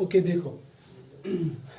Okay, देखो.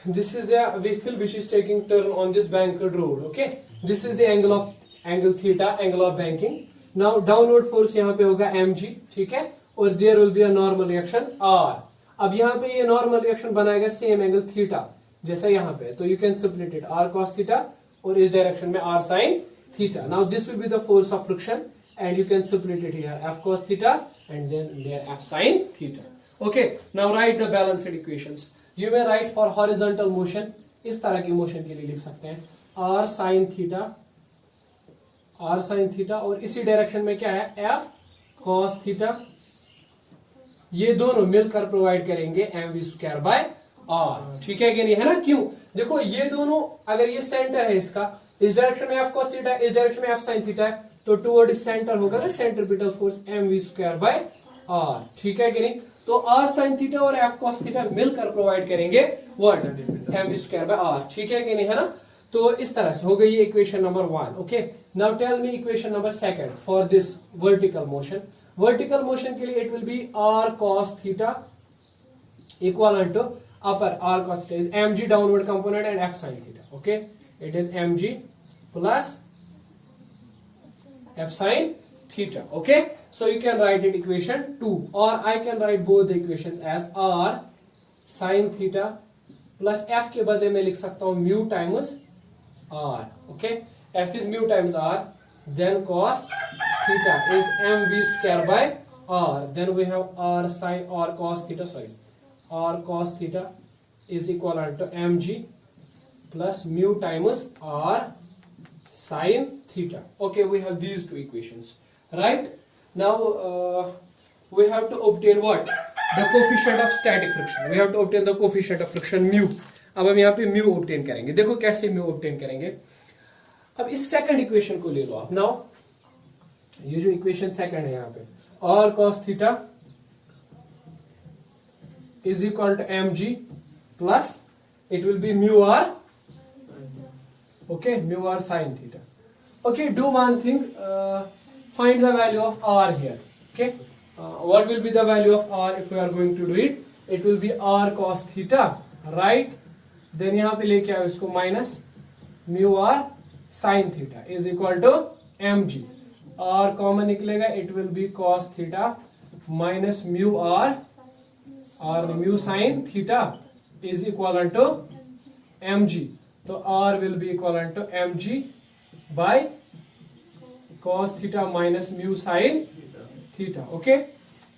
This is a vehicle which is taking turn on this banked road. Okay, this is the angle theta, angle of banking. Now downward force यहाँ पे होगा mg, ठीक है, और there will be a normal reaction r. अब यहाँ पे ये normal reaction बनाएगा same angle theta जैसा यहाँ पे, तो you can split it r cos theta और इस direction में r sin theta. Now this will be the force of friction and you can split it here f cos theta and then there f sin theta. Okay, now write the balanced equations. You may write for horizontal motion, इस तरह की motion के लिए लिख सकते हैं r sin theta और इसी डायरेक्शन में क्या है f cos theta. ये दोनों मिलकर प्रोवाइड करेंगे mv स्क्वायर बाय r. ठीक है कि नहीं, है ना? क्यों? देखो ये दोनों, अगर ये सेंटर है इसका, इस डायरेक्शन में f cos theta, इस डायरेक्शन में f sin theta है, तो टुवर्ड सेंटर होगा ना centripetal force mv square by r. ठीक है कि नहीं? तो r sin थीटा और f cos थीटा मिलकर प्रोवाइड करेंगे what, mv square by r. ठीक है कि नहीं, है ना? तो इस तरह से हो गई ये equation number 1. Okay, now tell me equation number 2 for this vertical motion. Vertical motion के लिए it will be r cos theta equal to upper r cos theta is mg downward component and f sin theta. Okay, it is mg plus f sin theta. Okay, so you can write it equation 2 or I can write both the equations as r sin theta plus f के बदले में लिख सकता हूं mu times r. Okay, f is mu times r, then cos theta is mv square by r, then we have r sin or cos theta, sorry, r cos theta is equal to mg plus mu times r sin theta. Okay, we have these two equations. Right now we have to obtain what, the coefficient of static friction. We have to obtain the coefficient of friction mu. अब हम यहाँ पे mu obtain करेंगे. देखो कैसे mu obtain करेंगे. अब इस सेकंड इक्वेशन को ले लो आप. नाउ ये जो इक्वेशन सेकंड है यहाँ पे, r cos theta is equal to mg plus it will be mu r. Okay, mu r sin theta. Okay, do one thing. Find the value of r here. Okay, what will be the value of r if we are going to do it? It will be r cos theta, right? Then यहाँ पे लेके आओ इसको minus mu r sin theta is equal to mg. r common निकलेगा, it will be cos theta minus mu r or mu sin theta is equal to mg. तो r will be equal to mg by cos theta minus mu sin theta. Okay,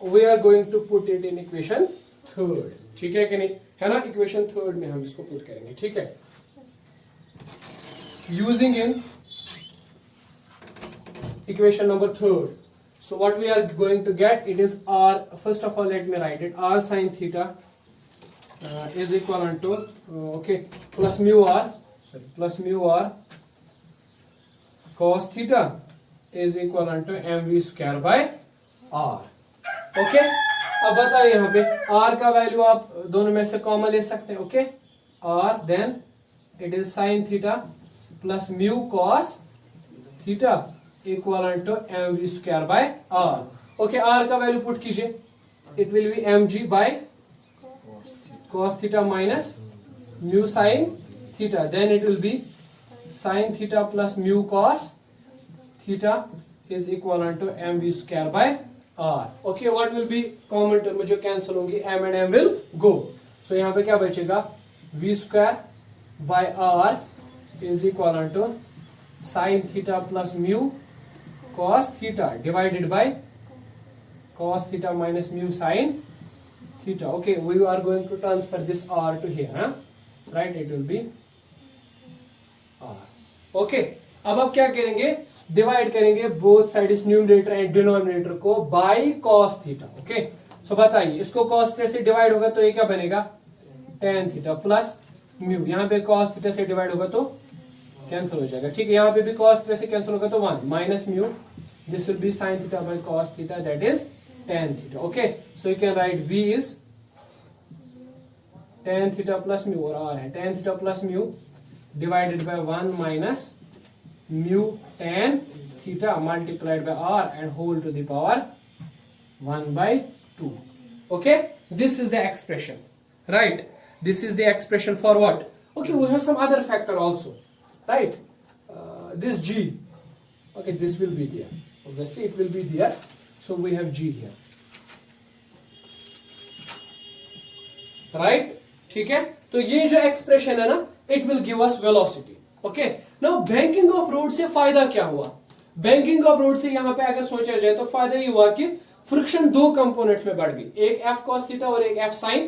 we are going to put it in equation 3. ठीक है कि नहीं, है ना? Equation 3 में हम इसको पुट करेंगे. ठीक है, using in equation number 3. So what we are going to get, it is r, first of all let me write it, r sin theta is equal to okay plus mu r cos theta is equal to mv square by r. Okay, अब बताइए यहाँ पे r का value आप दोनों में से common ले सकते हैं. Okay, r then it is sin theta plus mu cos theta equal to mv square by r. Okay, r का वैल्यू पुट कीजिए, it will be mg by cos theta minus mu sin theta, then it will be sin theta plus mu cos theta is equal to mv square by r. Okay, what will be common term जो cancel होंगी, m and m will go. So यहाँ पे क्या बचेगा, v square by r is equal to sin theta plus mu cos theta divided by cos theta minus mu sin theta. Okay, we are going to transfer this r to here, huh? Right, it will be r. Okay, अब आप क्या करेंगे, divide करेंगे both sides numerator and denominator को bye cos theta. Okay, सो बताइए इसको cos theta से divide होगा तो ये क्या बनेगा, tan थीटा प्लस म्यू. यहाँ पे cos थीटा से डिवाइड होगा तो कैंसिल हो जाएगा. ठीक है, यहाँ पे भी cos थीटा से कैंसिल होगा तो 1 minus mu, this will be sin theta by cos theta, that is tan theta. Okay, so you can write v is tan theta plus mu और r है tan theta plus mu divided by 1 minus mu tan theta multiplied by r and whole to the power 1 by 2. Okay, this is the expression. right? This is the expression for what? Okay, we have some other factor also, right? This G, okay, this will be there. Obviously, it will be there. So we have G here, right? ठीक है, तो ये जो expression है ना, it will give us velocity. Okay, now banking of road से फायदा क्या हुआ? बैंकिंग ऑफ रोड से यहाँ पे अगर सोचा जाए तो फायदा ये हुआ कि फ्रिक्शन दो कंपोनेंट्स में बढ़ गई, एक एफ कॉस थीटा और एक एफ साइन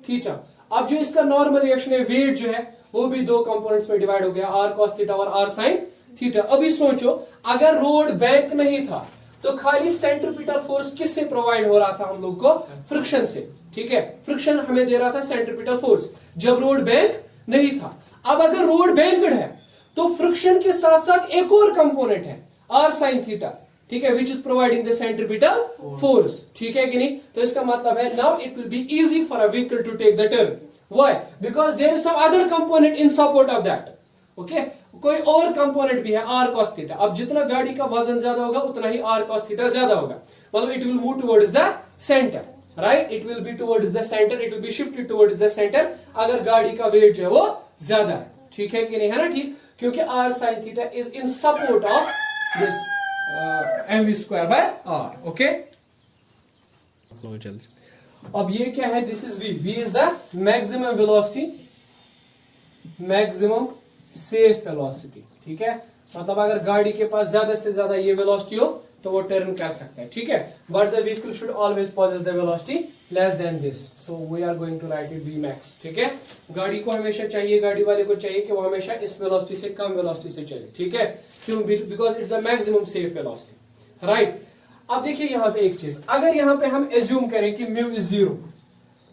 थीटा. अब जो इसका नॉर्मल रिएक्शन है, वेट जो है वो भी दो कंपोनेंट्स में डिवाइड हो गया, आर कॉस थीटा और आर साइन थीटा. अभी सोचो अगर रोड बैंक नहीं था तो खाली सेंट्रीपिटल फोर्स किससे प्रोवाइड हो रहा था हम लोग को? फ्रिक्शन से. ठीक है, फ्रिक्शन हमें दे रहा था सेंट्रीपिटल फोर्स जब रोड बैंक नहीं था. अब अगर रोड बैंकड है तो फ्रिक्शन के साथ साथ एक और कंपोनेंट है आर साइन थीटा, ठीक है, which is providing the centripetal force. ठीक है कि नहीं? तो इसका मतलब है now it will be easy for a vehicle to take the turn. Why? Because there is some other component in support of that. Okay, कोई और कंपोनेंट भी है आर कॉस थीटा. अब जितना गाड़ी का वजन ज्यादा होगा उतना ही आर कॉस थीटा ज्यादा होगा, मतलब it will move towards the centre, right? It will be towards the centre, it will be shifted towards the centre अगर गाड़ी का वेट जो है वो ज्यादा है. ठीक है कि नहीं? है ना? ठीक, क्योंकि R sine theta is in support of this mv square by r. Okay, अब ये क्या है? This is v. v is the maximum velocity, maximum safe velocity. ठीक है, मतलब अगर गाड़ी के पास ज्यादा से ज्यादा ये वेलोसिटी हो तो वो टर्न कर सकता है. ठीक है, but the vehicle should always possess the velocity less than this. So we are going to write it v max. ठीक है, गाड़ी को हमेशा चाहिए, गाड़ी वाले को चाहिए कि वो हमेशा इस वेलोसिटी से कम वेलोसिटी से चले. ठीक है, क्यों? Because it's the maximum safe velocity, right? अब देखिए यहाँ पे एक चीज, अगर यहाँ पे हम एज्यूम करें कि mu is zero.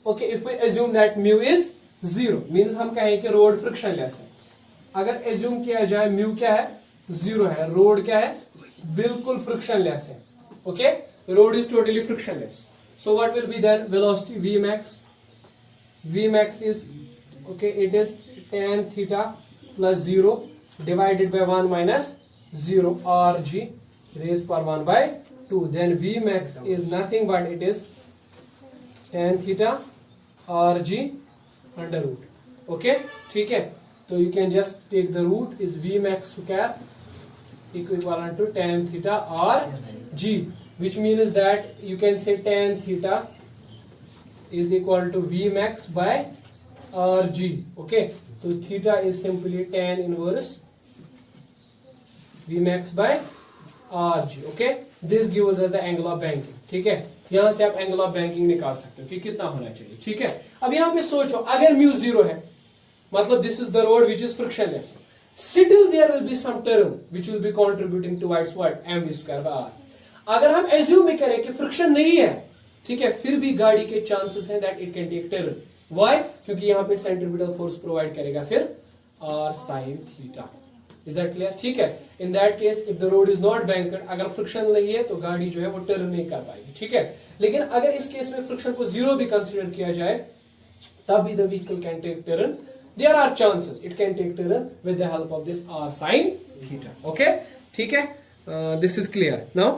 Okay, if we assume that mu is zero means हम कहें कि रोड फ्रिक्शन लेस है. अगर एज्यूम किया जाए म्यू क्या है? जीरो है, रोड क्या है? बिल्कुल फ्रिक्शन लेस है. Okay, road is totally frictionless. So what will be then? Velocity v max. v max is, okay, it is tan theta plus 0 divided by 1 minus 0 rg raised power 1 by 2. Then v max is nothing but it is tan theta rg under root. Okay, ठीक है, तो you can just take the root is v max square equivalent to tan theta rg, which means that you can say tan theta is equal to v max by rg. Okay, so theta is simply tan inverse v max by rg. Okay, this gives us the angle of banking. ठीक है, यहां से आप angle of banking निकाल सकते हो कि कितना होना चाहिए. ठीक है, अब यहां पे सोचो अगर म्यू जीरो है मतलब this is the road which is frictionless, still there will be some term which will be contributing towards what? mv square by r. अगर हम एज्यूम भी करें कि फ्रिक्शन नहीं है, ठीक है, फिर भी गाड़ी के चांसेस हैं that it can take turn. Why? क्योंकि यहाँ पे सेंट्रीपिटल फोर्स प्रोवाइड करेगा फिर r sin theta. Is that clear? ठीक है, in that case if the road is not banked, अगर फ्रिक्शन नहीं है तो गाड़ी जो है वो टर्न नहीं कर पाएगी. ठीक है, लेकिन अगर इस केस में फ्रिक्शन को जीरो भी कंसिडर किया जाए तब भी the vehicle can take turn. There are chances it can take turn with the help of this r sin theta. Okay, ठीक है, this is clear now.